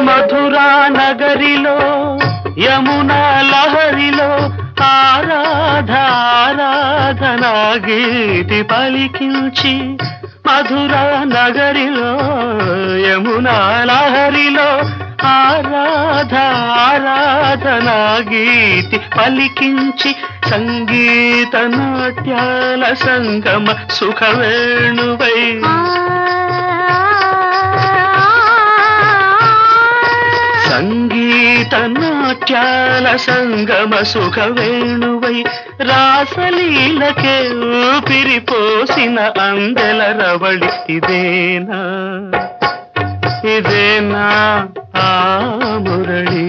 మధురా నగరిలో యమునా లహరిలో ఆరాధనా గీతి పలికించి మధురా నగరిలో యమునా లహరిలో ఆరాధనా గీతి పలికించి సంగీత నాట్యాల సంగమ సుఖవేణువై సంగీత నాట్యాల సంగమ సుఖవేణువై రాసలీలకే ఊపిరిపోసిన అందెల రవళి ఇదేనా ఆ మురళి.